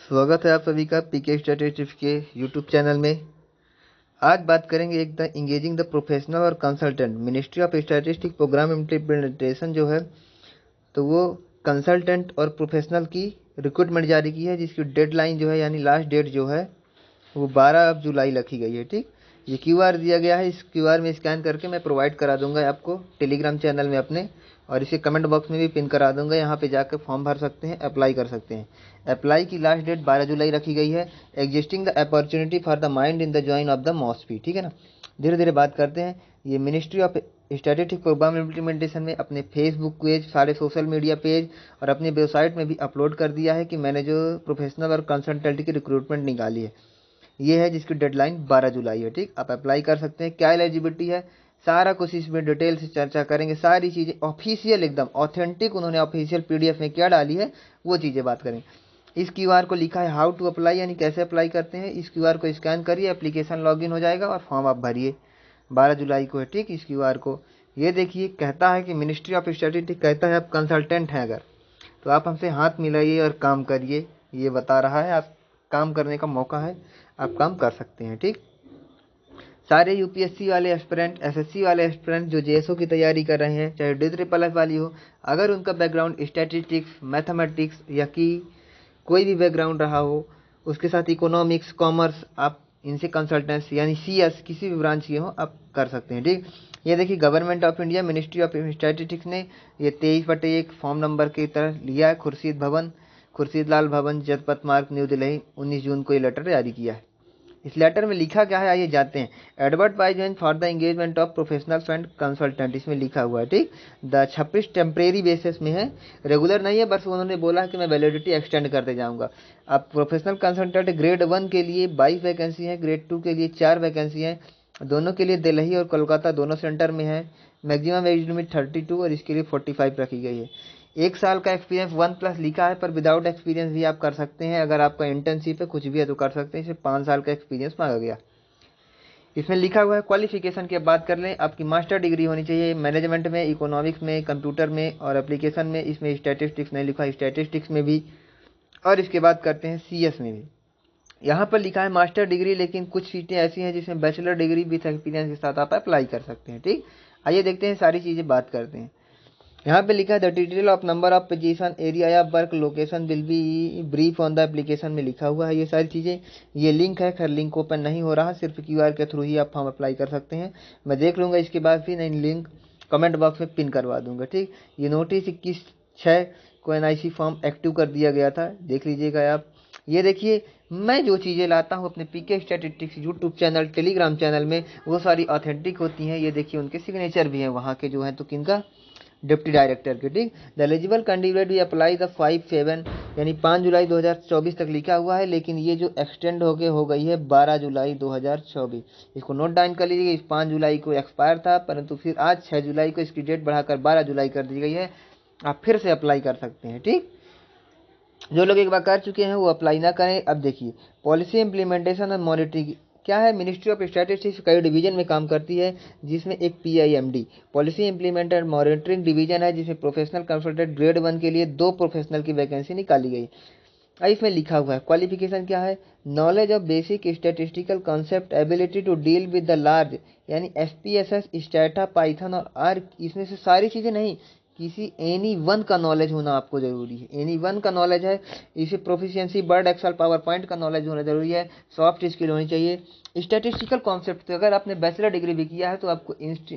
स्वागत है आप सभी का पीके स्टैटिस्टिक्स के यूट्यूब चैनल में। आज बात करेंगे एक द इंगेजिंग द प्रोफेशनल और consultant ministry of statistics programme implementation जो है, तो वो कंसल्टेंट और प्रोफेशनल की रिक्रूटमेंट जारी की है, जिसकी डेडलाइन जो है यानी लास्ट डेट जो है वो 12 जुलाई रखी गई है। ठीक, ये क्यूआर दिया गया है, इस क्यूआर में स्कैन करके मैं प्रोवाइड करा दूंगा आपको टेलीग्राम चैनल में अपने, और इसे कमेंट बॉक्स में भी पिन करा दूंगा। यहाँ पे जाकर फॉर्म भर सकते हैं, अप्लाई कर सकते हैं। अप्लाई की लास्ट डेट 12 जुलाई रखी गई है। Existing the opportunity for the mind in the join of the MoSPI. ठीक है ना, धीरे धीरे बात करते हैं। ये ministry of statistics programme implementation में अपने फेसबुक पेज, सारे सोशल मीडिया पेज और अपनी वेबसाइट में भी अपलोड कर दिया है कि मैंने जो प्रोफेशनल और कंसल्टेंट की रिक्रूटमेंट निकाली है, ये है जिसकी डेडलाइन 12 जुलाई है। ठीक, आप अप्लाई कर सकते हैं। क्या एलिजिबिलिटी है, सारा कुछ इसमें डिटेल से चर्चा करेंगे। सारी चीज़ें ऑफिशियल, एकदम ऑथेंटिक उन्होंने ऑफिशियल पीडीएफ में क्या डाली है वो चीज़ें बात करें। इस क्यूआर को लिखा है हाउ टू अप्लाई, यानी कैसे अप्लाई करते हैं। इस क्यूआर को स्कैन करिए, एप्लीकेशन लॉगिन हो जाएगा और फॉर्म आप भरिए। 12 जुलाई को है। ठीक, इस क्यूआर को ये देखिए, कहता है कि मिनिस्ट्री ऑफ स्टैटिस्टिक्स कहता है आप कंसल्टेंट हैं अगर, तो आप हमसे हाथ मिलाइए और काम करिए। ये बता रहा है, आप काम करने का मौका है, आप काम कर सकते हैं। ठीक, सारे यूपीएससी वाले एस्पिरेंट, एसएससी वाले एस्पिरेंट जो जेएसओ की तैयारी कर रहे हैं, चाहे डी3 वाली हो, अगर उनका बैकग्राउंड स्टैटिस्टिक्स, मैथमेटिक्स या कि कोई भी बैकग्राउंड रहा हो, उसके साथ इकोनॉमिक्स, कॉमर्स, आप इनसे कंसल्टेंस यानी सीएस किसी भी ब्रांच के हो आप कर सकते हैं। ठीक, ये देखिए government of India ministry of statistics ने ये 23/1 फॉर्म नंबर की तरह लिया है। खुर्शीद लाल भवन, जनपथ मार्ग, न्यू दिल्ली, 19 जून को ये लेटर जारी किया है। इस लेटर में लिखा क्या है, आइए जाते हैं। Advert by join for the engagement of professionals and consultant, इसमें लिखा हुआ है। ठीक, द 26 टेम्परेरी बेसिस में है, रेगुलर नहीं है, बस उन्होंने बोला है कि मैं वैलिडिटी एक्सटेंड करते जाऊंगा। अब प्रोफेशनल कंसल्टेंट ग्रेड 1 के लिए 22 वैकेंसी है, ग्रेड 2 के लिए 4 वैकेंसी है। दोनों के लिए दिल्ली और कोलकाता दोनों सेंटर में है। मैक्सिमम एज लिमिट 32 और इसके लिए 45 रखी गई है। 1 साल का एक्सपीरियंस 1+ लिखा है, पर विदाउट एक्सपीरियंस भी आप कर सकते हैं। अगर आपका इंटर्नशिप है, कुछ भी है तो कर सकते हैं। इसे 5 साल का एक्सपीरियंस मांगा गया। इसमें लिखा हुआ है क्वालिफिकेशन की बात कर लें, आपकी मास्टर डिग्री होनी चाहिए मैनेजमेंट में, इकोनॉमिक्स में, कंप्यूटर में और एप्लीकेशन में। इसमें स्टैटिस्टिक्स नहीं लिखा, स्टैटिस्टिक्स में भी। और इसके बाद करते हैं सीएस में भी। यहाँ पर लिखा है मास्टर डिग्री, लेकिन कुछ सीटें ऐसी हैं जिसमें बैचलर डिग्री विथ एक्सपीरियंस के साथ आप अप्लाई कर सकते हैं। ठीक, आइए देखते हैं, सारी चीज़ें बात करते हैं। यहाँ पे लिखा है the detail of number of position, area of work, location will be brief on the application में लिखा हुआ है ये सारी चीज़ें। ये लिंक है, खैर लिंक ओपन नहीं हो रहा, सिर्फ क्यूआर के थ्रू ही आप फॉर्म अप्लाई कर सकते हैं। मैं देख लूँगा इसके बाद फिर नहीं, लिंक कमेंट बॉक्स में पिन करवा दूंगा। ठीक, ये नोटिस 21/6 को एनआईसी फॉर्म एक्टिव कर दिया गया था, देख लीजिएगा आप। ये देखिए, मैं जो चीज़ें लाता हूँ अपने PK statistics YouTube channel, Telegram channel में, वो सारी ऑथेंटिक होती हैं। ये देखिए, उनके सिग्नेचर भी हैं वहाँ के जो हैं, तो किनका, डिप्टी डायरेक्टर के। ठीक, द एलिजिबल कैंडिडेट भी अप्लाई द 5/7 यानी 5 जुलाई 2024 तक लिखा हुआ है, लेकिन ये जो एक्सटेंड होके हो गई है 12 जुलाई 2024। इसको नोट डाउन कर लीजिएगा। इस 5 जुलाई को एक्सपायर था, परंतु फिर आज 6 जुलाई को इसकी डेट बढ़ाकर 12 जुलाई कर दी गई है। आप फिर से अप्लाई कर सकते हैं। ठीक, जो लोग एक बार कर चुके हैं वो अप्लाई ना करें। अब देखिए, पॉलिसी इम्प्लीमेंटेशन और मॉनिटरिंग क्या है। मिनिस्ट्री ऑफ स्टैटिस्टिक्स कई डिवीजन में काम करती है, जिसमें एक पीआईएमडी पॉलिसी इम्प्लीमेंट मॉनिटरिंग डिवीजन है, जिसमें प्रोफेशनल कंसल्टेंट ग्रेड 1 के लिए 2 प्रोफेशनल की वैकेंसी निकाली गई। अब इसमें लिखा हुआ है क्वालिफिकेशन क्या है, knowledge of basic statistical concept, ability to deal with the large यानी एसपीएसएस, स्टैटा, पाइथन और आर। इसमें से सारी चीज़ें नहीं, किसी एनी वन का नॉलेज होना आपको जरूरी है। एनी वन का नॉलेज है, इसे proficiency Word, Excel, PowerPoint का नॉलेज होना जरूरी है। सॉफ्ट स्किल होनी चाहिए। स्टैटिस्टिकल कॉन्सेप्ट, तो अगर आपने बैचलर डिग्री भी किया है तो आपको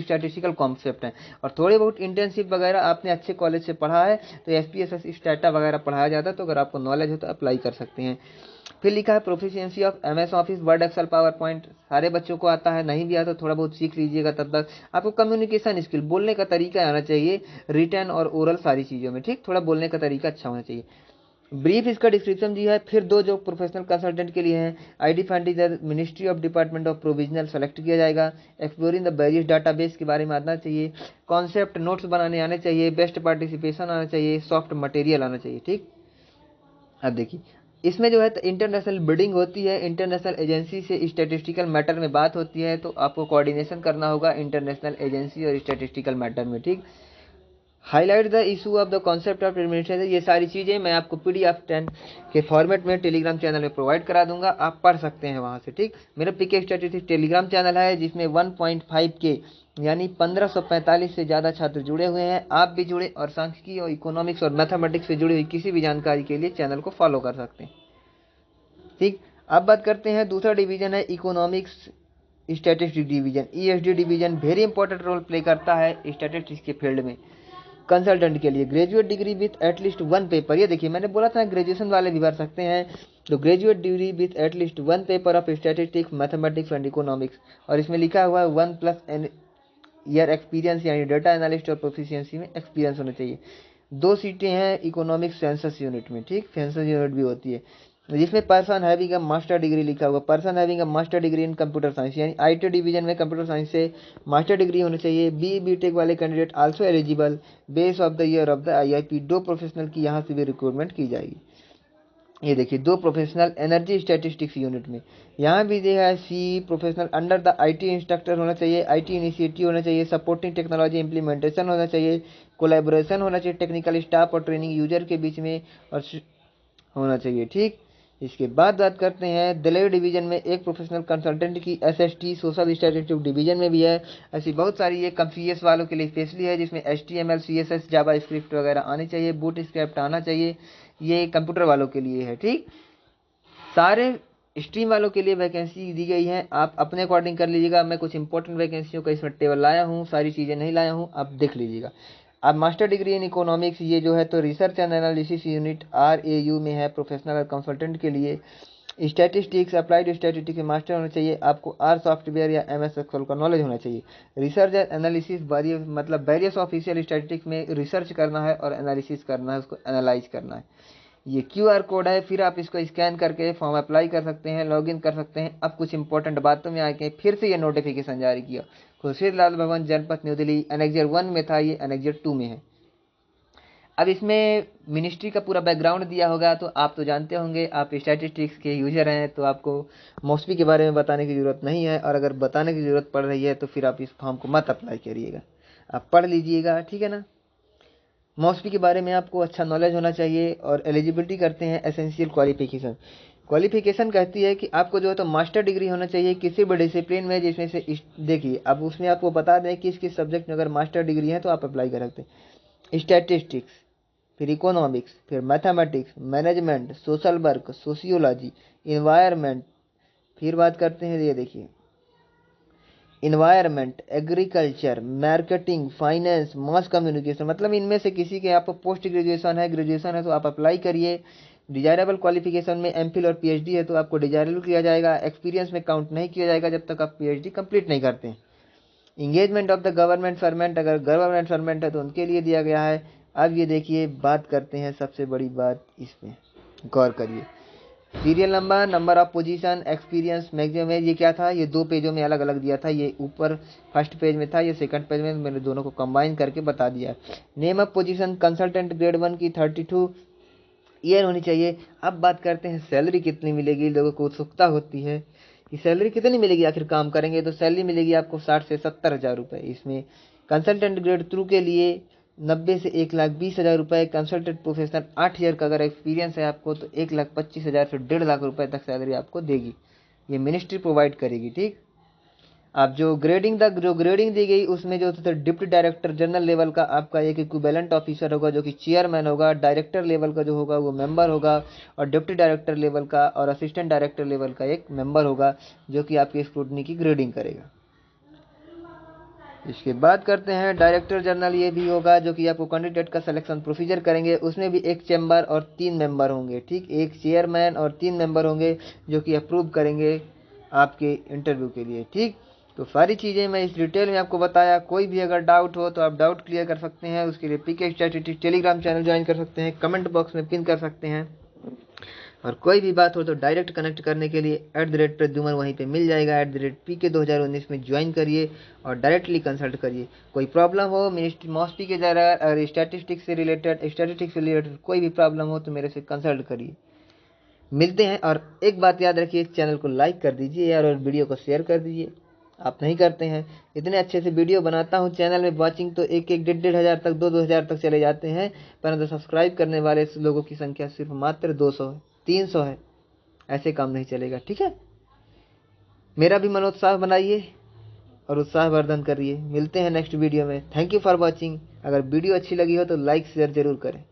स्टैटिस्टिकल कॉन्सेप्ट है, और थोड़ी बहुत इंटर्नशिप वगैरह आपने अच्छे कॉलेज से पढ़ा है तो एसपीएसएस, स्टैटा वगैरह पढ़ाया जाता है, तो अगर आपको नॉलेज हो तो अप्लाई कर सकते हैं। फिर लिखा है proficiency of MS Office, Word, Excel, PowerPoint. सारे बच्चों को आता है, नहीं भी आता तो थोड़ा बहुत सीख लीजिएगा। तब तक आपको कम्युनिकेशन स्किल, बोलने का तरीका आना चाहिए, रिटन और ओरल सारी चीज़ों में। ठीक, थोड़ा बोलने का तरीका अच्छा होना चाहिए। ब्रीफ इसका डिस्क्रिप्शन दिया है। फिर 2 जो प्रोफेशनल कंसल्टेंट के लिए हैं, आईडी फंड इधर ministry of department of provisional select किया जाएगा। एक्सप्लोरिंग द वेरियस डाटाबेस के बारे में आना चाहिए, कॉन्सेप्ट नोट्स बनाने आने चाहिए, बेस्ट पार्टिसिपेशन आना चाहिए, सॉफ्ट मटेरियल आना चाहिए। ठीक, अब देखिए, इसमें जो है इंटरनेशनल बिडिंग होती है, इंटरनेशनल एजेंसी से स्टैटिस्टिकल मैटर में बात होती है, तो आपको कोऑर्डिनेशन करना होगा इंटरनेशनल एजेंसी और स्टैटिस्टिकल मैटर में। ठीक, highlight the issue of the concept of administration. ये सारी चीज़ें मैं आपको PDF 10 के फॉर्मेट में टेलीग्राम चैनल में प्रोवाइड करा दूंगा, आप पढ़ सकते हैं वहाँ से, ठीक। मेरा पीके स्टैटिस्टिक्स टेलीग्राम चैनल है जिसमें 1.5K यानी 1545 से ज़्यादा छात्र जुड़े हुए हैं। आप भी जुड़े और सांख्यिकी और इकोनॉमिक्स और मैथमेटिक्स से जुड़ी हुई किसी भी जानकारी के लिए चैनल को फॉलो कर सकते हैं, ठीक। अब बात करते हैं दूसरा डिवीजन है economics statistics division, ESD division very important role play करता है स्टैटिस्टिक्स के फील्ड में। कंसल्टेंट के लिए graduate degree with at least 1 paper, ये देखिए मैंने बोला था ग्रेजुएशन वाले भी भर सकते हैं, तो graduate degree with at least 1 paper of statistics mathematics and economics, और इसमें लिखा हुआ है 1+ ईयर एक्सपीरियंस यानी डाटा एनालिस्ट और प्रोफिशिएंसी में एक्सपीरियंस होना चाहिए। 2 सीटें हैं इकोनॉमिक्स सेंसस यूनिट में, ठीक, सेंसस यूनिट भी होती है, जिसमें person having a master degree लिखा हुआ, person having a master degree in computer science यानी IT डिवीजन में कंप्यूटर साइंस से मास्टर डिग्री होनी चाहिए। BTech वाले candidate also eligible base of the year of the IIP। 2 professional की यहाँ से भी रिक्रूटमेंट की जाएगी। ये देखिए 2 प्रोफेशनल एनर्जी स्टैटिस्टिक्स यूनिट में, यहाँ भी दिया है C professional under the IT instructor होना चाहिए, IT इनिशिएटिव होना चाहिए, सपोर्टिंग टेक्नोलॉजी इंप्लीमेंटेशन होना चाहिए, कोलैबोरेशन होना चाहिए टेक्निकल स्टाफ और ट्रेनिंग यूजर के बीच में और होना चाहिए, ठीक। इसके बाद बात करते हैं दिल्ली डिवीजन में एक प्रोफेशनल कंसल्टेंट की SST सोशल स्टैटिस्टिक्स डिवीजन में भी है। ऐसी बहुत सारी ये CS वालों के लिए स्पेशली है, जिसमें HTML CSS जावा स्क्रिप्ट वगैरह आनी चाहिए, बूट स्क्रिप्ट आना चाहिए, ये कंप्यूटर वालों के लिए है, ठीक। सारे स्ट्रीम वालों के लिए वैकेंसी दी गई है, आप अपने अकॉर्डिंग कर लीजिएगा। मैं कुछ इंपॉर्टेंट वैकेंसियों का इसमें टेबल लाया हूँ, सारी चीज़ें नहीं लाया हूँ, आप देख लीजिएगा। अब मास्टर डिग्री इन इकोनॉमिक्स ये जो है तो research and analysis unit RAU में है, प्रोफेशनल और कंसल्टेंट के लिए। स्टैटिस्टिक्स अप्लाइड स्टैटिस्टिक्स में मास्टर होना चाहिए, आपको R सॉफ्टवेयर या MS एक्सेल का नॉलेज होना चाहिए। रिसर्च एंड एनालिसिस मतलब वेरियस ऑफिशियल स्टैटिस्टिक्स में रिसर्च करना है और एनालिसिस करना है, उसको एनालाइज करना है। ये QR कोड है, फिर आप इसको स्कैन करके फॉर्म अप्लाई कर सकते हैं, लॉगिन कर सकते हैं। अब कुछ इंपॉर्टेंट बातों में आके फिर से ये नोटिफिकेशन जारी किया, खुर्शीद लाल भवन जनपद न्यू दिल्ली, एनेक्जर 1 में था, ये एनेक्जर 2 में है। अब इसमें मिनिस्ट्री का पूरा बैकग्राउंड दिया होगा, तो आप तो जानते होंगे, आप स्टैटिस्टिक्स के यूजर हैं, तो आपको मॉस्फी के बारे में बताने की ज़रूरत नहीं है, और अगर बताने की ज़रूरत पड़ रही है तो फिर आप इस फॉर्म को मत अप्लाई करिएगा, आप पढ़ लीजिएगा, ठीक है ना। मॉस्फी के बारे में आपको अच्छा नॉलेज होना चाहिए। और एलिजिबिलिटी करते हैं एसेंशियल क्वालिफिकेशन। क्वालिफिकेशन कहती है कि आपको जो है तो मास्टर डिग्री होना चाहिए किसी भी डिसिप्लिन में, जिसमें से देखिए अब उसमें आपको बता दें किस किस सब्जेक्ट में अगर मास्टर डिग्री है तो आप अप्लाई कर सकते हैं। स्टैटिस्टिक्स, फिर इकोनॉमिक्स, फिर mathematics, management, social work, sociology, environment, फिर बात करते हैं ये देखिए environment, agriculture, marketing, finance, mass communication, मतलब इनमें से किसी के आप पोस्ट ग्रेजुएशन है तो आप अप्लाई करिए। डिजायरेबल क्वालिफिकेशन में MPhil और PhD है तो आपको डिजायरेबल किया जाएगा, एक्सपीरियंस में काउंट नहीं किया जाएगा जब तक आप PhD कंप्लीट नहीं करते हैं। Engagement of the government servant, अगर गवर्नमेंट सर्वेंट है तो उनके लिए दिया गया है। अब ये देखिए बात करते हैं सबसे बड़ी बात, इसमें गौर करिए, serial number, number of position, experience, maximum age, ये क्या था, ये 2 पेजों में अलग अलग दिया था, ये ऊपर फर्स्ट पेज में था, ये सेकंड पेज में, मैंने दोनों को कंबाइन करके बता दिया। Name of position consultant grade 1 की 32 ईयर होनी चाहिए। अब बात करते हैं सैलरी कितनी मिलेगी, लोगों को उत्सुकता होती है कि सैलरी कितनी मिलेगी, आखिर काम करेंगे तो सैलरी मिलेगी आपको 60 से 70 हज़ार रुपये। इसमें कंसल्टेंट ग्रेड 2 के लिए 90 से 1,20,000 रुपये, कंसल्टेंट प्रोफेशनल 8 ईयर का अगर एक्सपीरियंस है आपको तो 1,25,000 से 1.5 लाख रुपए तक सैलरी आपको देगी, ये मिनिस्ट्री प्रोवाइड करेगी, ठीक। आप जो ग्रेडिंग दी गई उसमें जो डिप्टी डायरेक्टर जनरल लेवल का आपका एक इक्विवेलेंट ऑफिसर होगा जो कि चेयरमैन होगा, डायरेक्टर लेवल का जो होगा वो मेंबर होगा, और डिप्टी डायरेक्टर लेवल का और असिस्टेंट डायरेक्टर लेवल का एक मेंबर होगा जो कि आपकी स्क्रूटनी की ग्रेडिंग करेगा। इसके बाद करते हैं डायरेक्टर जनरल, ये भी होगा जो कि आपको कैंडिडेट का सिलेक्शन प्रोसीजर करेंगे। उसमें भी एक चैम्बर और 3 मेंबर होंगे, ठीक, एक चेयरमैन और 3 मेंबर होंगे जो कि अप्रूव करेंगे आपके इंटरव्यू के लिए, ठीक। तो सारी चीज़ें मैं इस डिटेल में आपको बताया। कोई भी अगर डाउट हो तो आप डाउट क्लियर कर सकते हैं, उसके लिए पीके स्टैटिस्टिक्स टेलीग्राम चैनल ज्वाइन कर सकते हैं, कमेंट बॉक्स में पिन कर सकते हैं, और कोई भी बात हो तो डायरेक्ट कनेक्ट करने के लिए @प्रद्युमन वहीं पे मिल जाएगा, @PK2019 में ज्वाइन करिए और डायरेक्टली कंसल्ट करिए। कोई प्रॉब्लम हो मिनिस्ट्री मॉस्फी के जरा और स्टैटिस्टिक्स से रिलेटेड कोई भी प्रॉब्लम हो तो मेरे से कंसल्ट करिए। मिलते हैं, और एक बात याद रखिए, चैनल को लाइक कर दीजिए यार और वीडियो को शेयर कर दीजिए। आप नहीं करते हैं। इतने अच्छे से वीडियो बनाता हूँ चैनल में, वॉचिंग तो 1,000-1,500 तक, 2,000 तक चले जाते हैं, परंतु सब्सक्राइब करने वाले लोगों की संख्या सिर्फ मात्र 200 है, 300 है। ऐसे काम नहीं चलेगा, ठीक है। मेरा भी मनोत्साह बनाइए और उत्साहवर्धन करिए। मिलते हैं नेक्स्ट वीडियो में। Thank you for watching. अगर वीडियो अच्छी लगी हो तो लाइक शेयर जरूर करें।